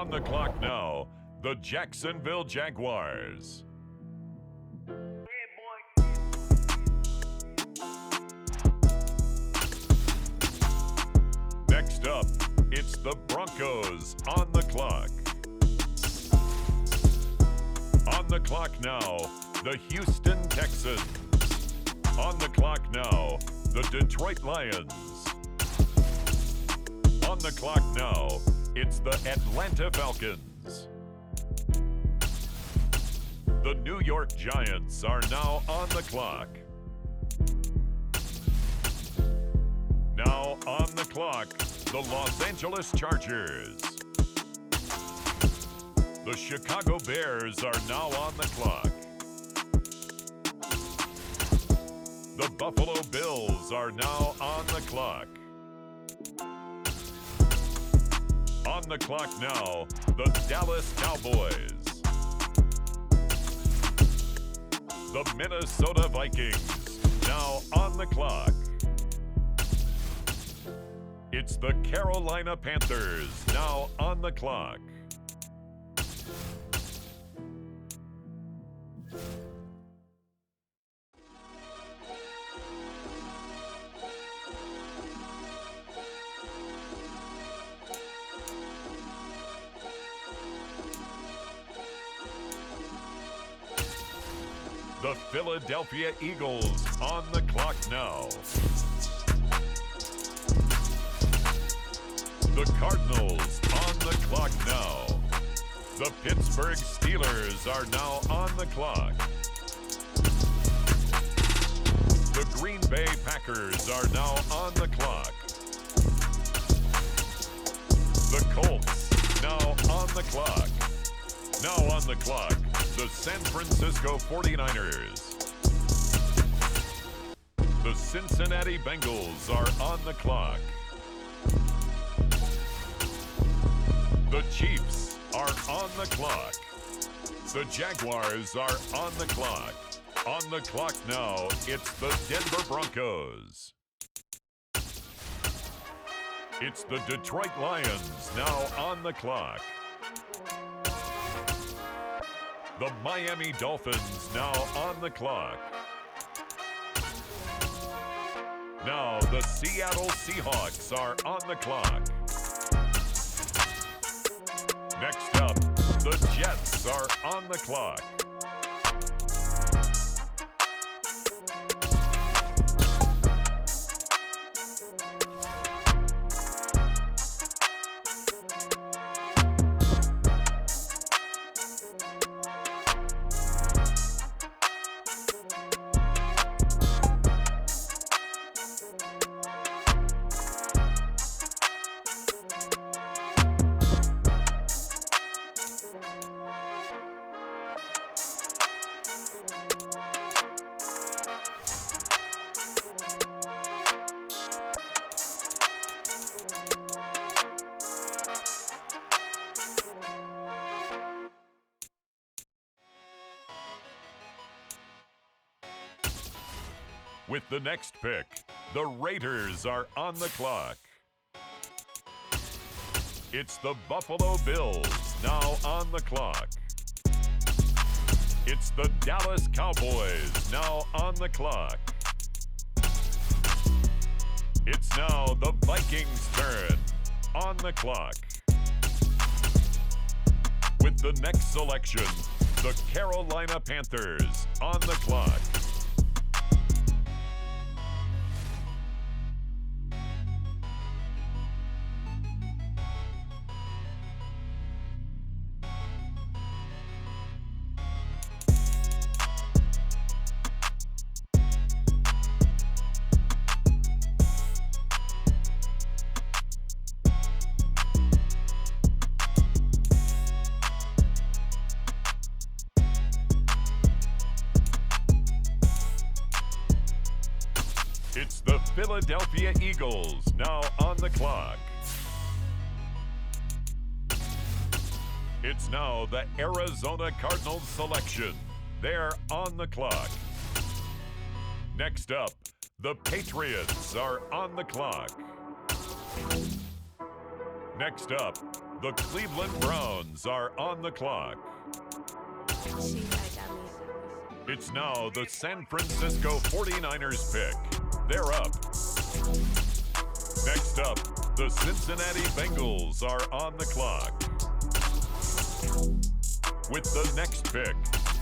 On the clock now, the Jacksonville Jaguars. Next up, it's the Broncos on the clock. On the clock now, the Houston Texans. On the clock now, the Detroit Lions. On the clock now, it's the Atlanta Falcons. The New York Giants are now on the clock. Now on the clock, the Los Angeles Chargers. The Chicago Bears are now on the clock. The Buffalo Bills are now on the clock. On the clock now, the Dallas Cowboys. The Minnesota Vikings, now on the clock. It's the Carolina Panthers, now on the clock. The Philadelphia Eagles on the clock now. The Cardinals on the clock now. The Pittsburgh Steelers are now on the clock. The Green Bay Packers are now on the clock. The Colts now on the clock. Now on the clock, the San Francisco 49ers. The Cincinnati Bengals are on the clock. The Chiefs are on the clock. The Jaguars are on the clock. On the clock now, it's the Denver Broncos. It's the Detroit Lions now on the clock. The Miami Dolphins now on the clock. Now the Seattle Seahawks are on the clock. Next up, the Jets are on the clock. With the next pick, the Raiders are on the clock. It's the Buffalo Bills now on the clock. It's the Dallas Cowboys now on the clock. It's now the Vikings' turn on the clock. With the next selection, the Carolina Panthers on the clock. It's the Philadelphia Eagles now on the clock. It's now the Arizona Cardinals selection. They're on the clock. Next up, the Patriots are on the clock. Next up, The Cleveland Browns are on the clock. It's now the San Francisco 49ers pick. They're up. Next up, the Cincinnati Bengals are on the clock. With the next pick,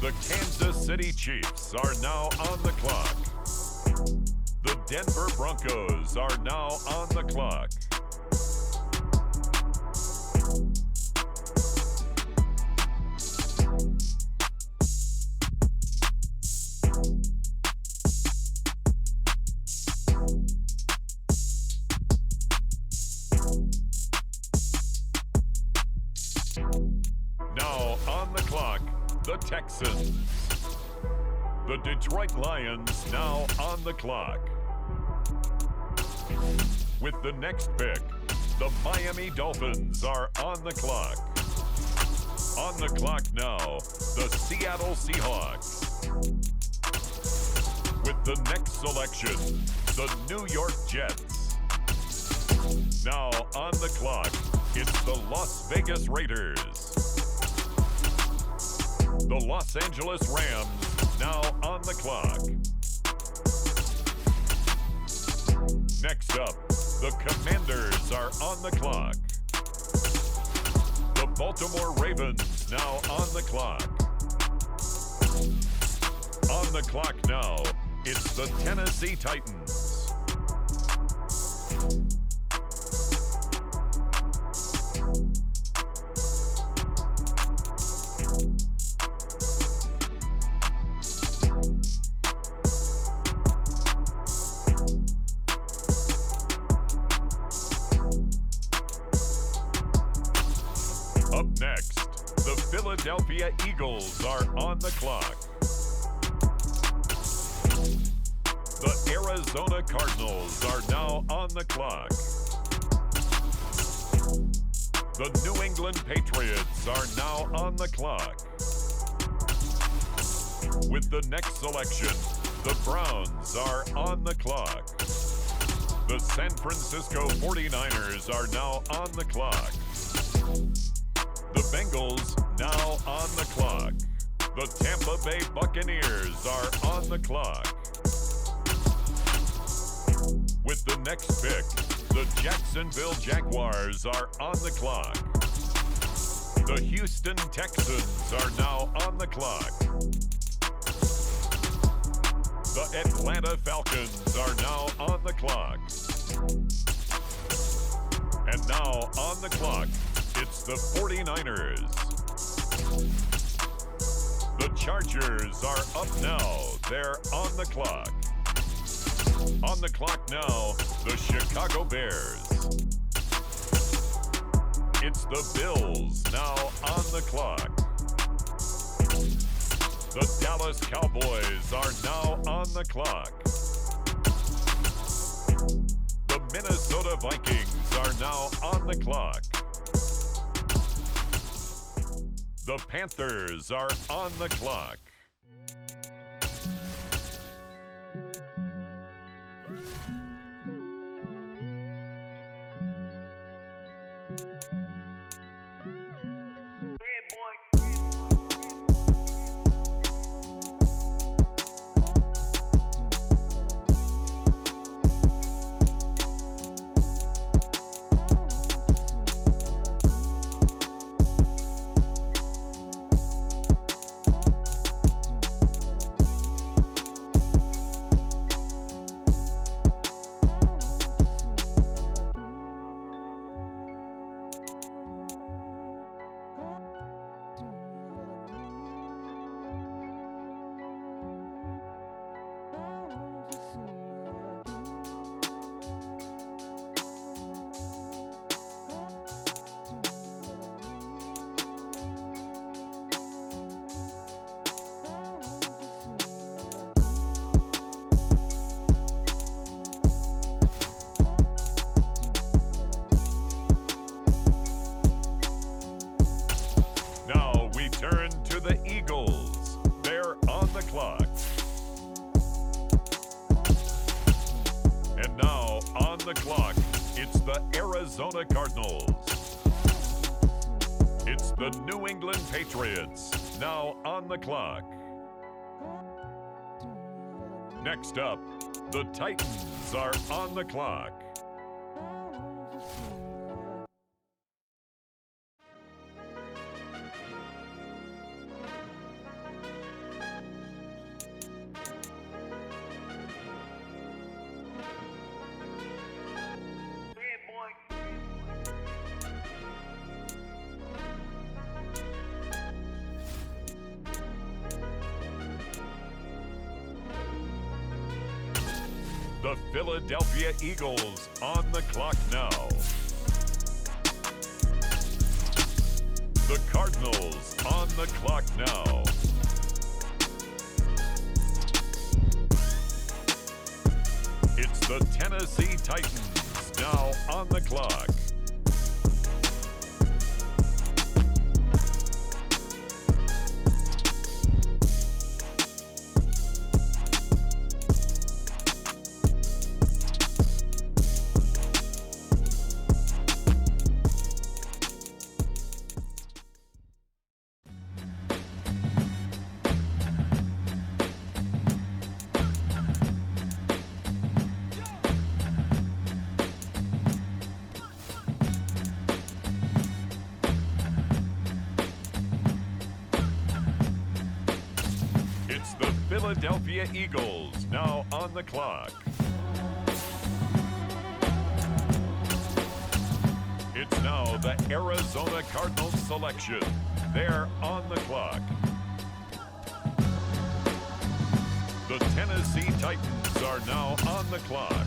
the Kansas City Chiefs are now on the clock. The Denver Broncos are now on the clock. Now on the clock, the Texans. The Detroit Lions now on the clock. With the next pick, the Miami Dolphins are on the clock. On the clock now, the Seattle Seahawks. With the next selection, the New York Jets. Now on the clock, it's the Las Vegas Raiders. The Los Angeles Rams now on the clock. Next up, the Commanders are on the clock. The Baltimore Ravens now on the clock. On the clock now, it's the Tennessee Titans. Up next, the Philadelphia Eagles are on the clock. The Arizona Cardinals are now on the clock. The New England Patriots are now on the clock. With the next selection, the Browns are on the clock. The San Francisco 49ers are now on the clock. The Bengals now on the clock. The Tampa Bay Buccaneers are on the clock. With the next pick, the Jacksonville Jaguars are on the clock. The Houston Texans are now on the clock. The Atlanta Falcons are now on the clock. And now on the clock, it's the 49ers. The Chargers are up now. They're on the clock. On the clock now, the Chicago Bears. It's the Bills now on the clock. The Dallas Cowboys are now on the clock. The Minnesota Vikings are now on the clock. The Panthers are on the clock. Turn to the Eagles. They're on the clock. And now on the clock, it's the Arizona Cardinals. It's the New England Patriots, now on the clock. Next up, the Titans are on the clock. The Philadelphia Eagles on the clock now. The Cardinals on the clock now. It's the Tennessee Titans now on the clock. It's the Philadelphia Eagles now on the clock. It's now the Arizona Cardinals selection. They're on the clock. The Tennessee Titans are now on the clock.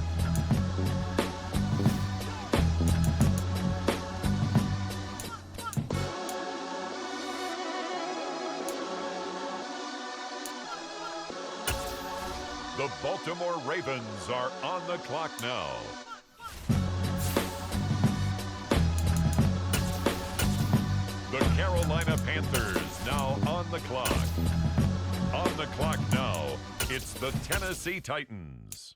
The Baltimore Ravens are on the clock now. The Carolina Panthers now on the clock. On the clock now, it's the Tennessee Titans.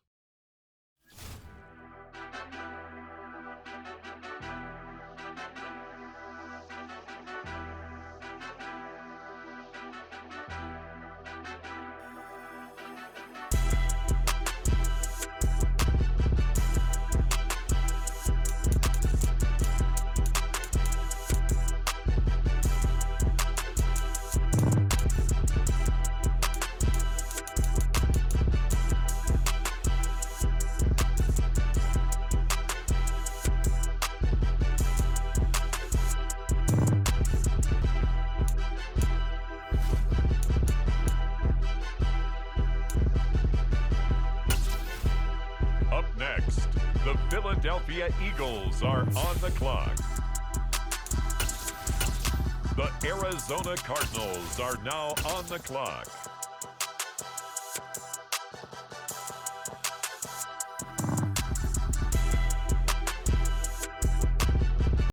Up next, the Philadelphia Eagles are on the clock. The Arizona Cardinals are now on the clock.